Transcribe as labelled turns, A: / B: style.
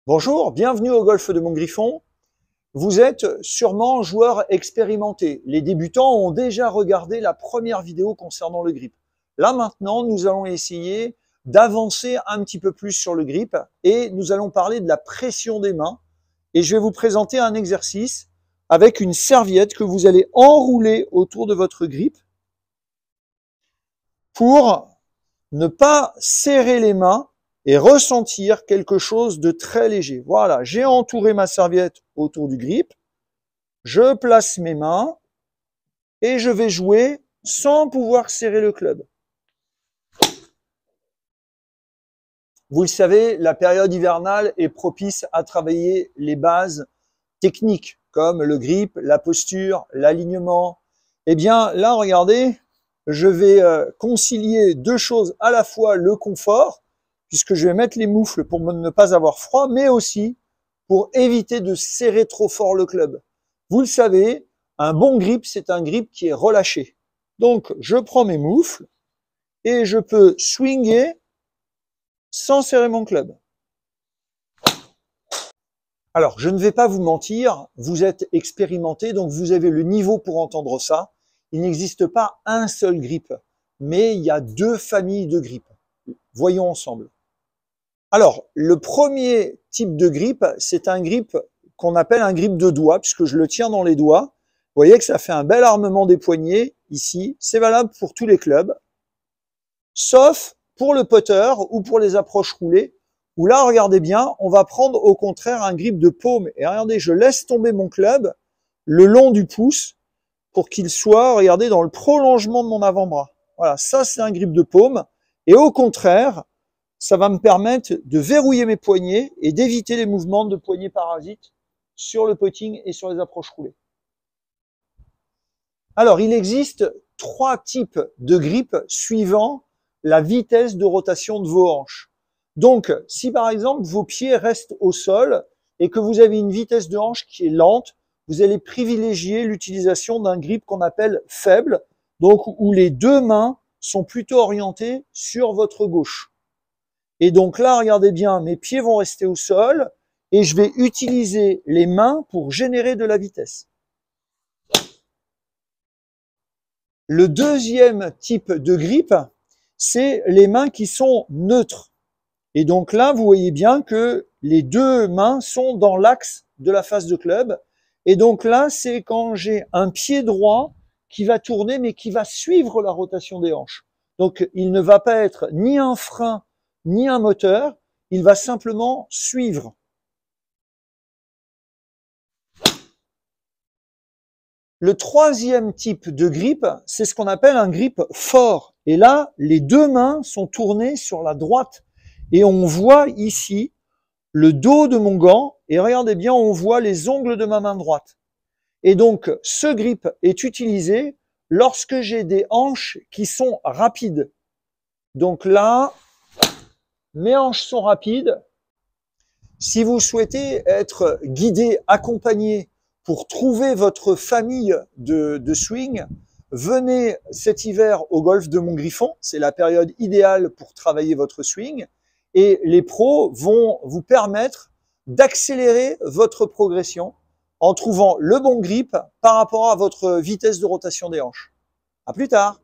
A: Bonjour, bienvenue au Golf de Montgriffon. Vous êtes sûrement joueur expérimenté. Les débutants ont déjà regardé la première vidéo concernant le grip. Là maintenant, nous allons essayer d'avancer un petit peu plus sur le grip et nous allons parler de la pression des mains. Et je vais vous présenter un exercice avec une serviette que vous allez enrouler autour de votre grip pour ne pas serrer les mains et ressentir quelque chose de très léger. Voilà, j'ai entouré ma serviette autour du grip, je place mes mains et je vais jouer sans pouvoir serrer le club. Vous le savez, la période hivernale est propice à travailler les bases techniques comme le grip, la posture, l'alignement. Eh bien là, regardez, je vais concilier deux choses, à la fois le confort, puisque je vais mettre les moufles pour ne pas avoir froid, mais aussi pour éviter de serrer trop fort le club. Vous le savez, un bon grip, c'est un grip qui est relâché. Donc, je prends mes moufles et je peux swinger sans serrer mon club. Alors, je ne vais pas vous mentir, vous êtes expérimenté, donc vous avez le niveau pour entendre ça. Il n'existe pas un seul grip, mais il y a deux familles de grips. Voyons ensemble. Alors, le premier type de grip, c'est un grip qu'on appelle un grip de doigt, puisque je le tiens dans les doigts. Vous voyez que ça fait un bel armement des poignets, ici. C'est valable pour tous les clubs, sauf pour le putter ou pour les approches roulées, où là, regardez bien, on va prendre au contraire un grip de paume. Et regardez, je laisse tomber mon club le long du pouce pour qu'il soit, regardez, dans le prolongement de mon avant-bras. Voilà, ça c'est un grip de paume. Et au contraire, ça va me permettre de verrouiller mes poignets et d'éviter les mouvements de poignets parasites sur le putting et sur les approches roulées. Alors, il existe trois types de grips suivant la vitesse de rotation de vos hanches. Donc, si par exemple vos pieds restent au sol et que vous avez une vitesse de hanche qui est lente, vous allez privilégier l'utilisation d'un grip qu'on appelle faible, donc où les deux mains sont plutôt orientées sur votre gauche. Et donc là, regardez bien, mes pieds vont rester au sol et je vais utiliser les mains pour générer de la vitesse. Le deuxième type de grip, c'est les mains qui sont neutres. Et donc là, vous voyez bien que les deux mains sont dans l'axe de la face de club. Et donc là, c'est quand j'ai un pied droit qui va tourner, mais qui va suivre la rotation des hanches. Donc, il ne va pas être ni un frein, ni un moteur, il va simplement suivre. Le troisième type de grip, c'est ce qu'on appelle un grip fort. Et là, les deux mains sont tournées sur la droite. Et on voit ici le dos de mon gant. Et regardez bien, on voit les ongles de ma main droite. Et donc, ce grip est utilisé lorsque j'ai des hanches qui sont rapides. Donc là, mes hanches sont rapides. Si vous souhaitez être guidé, accompagné pour trouver votre famille de swing, venez cet hiver au Golf de Montgriffon. C'est la période idéale pour travailler votre swing. Et les pros vont vous permettre d'accélérer votre progression en trouvant le bon grip par rapport à votre vitesse de rotation des hanches. À plus tard!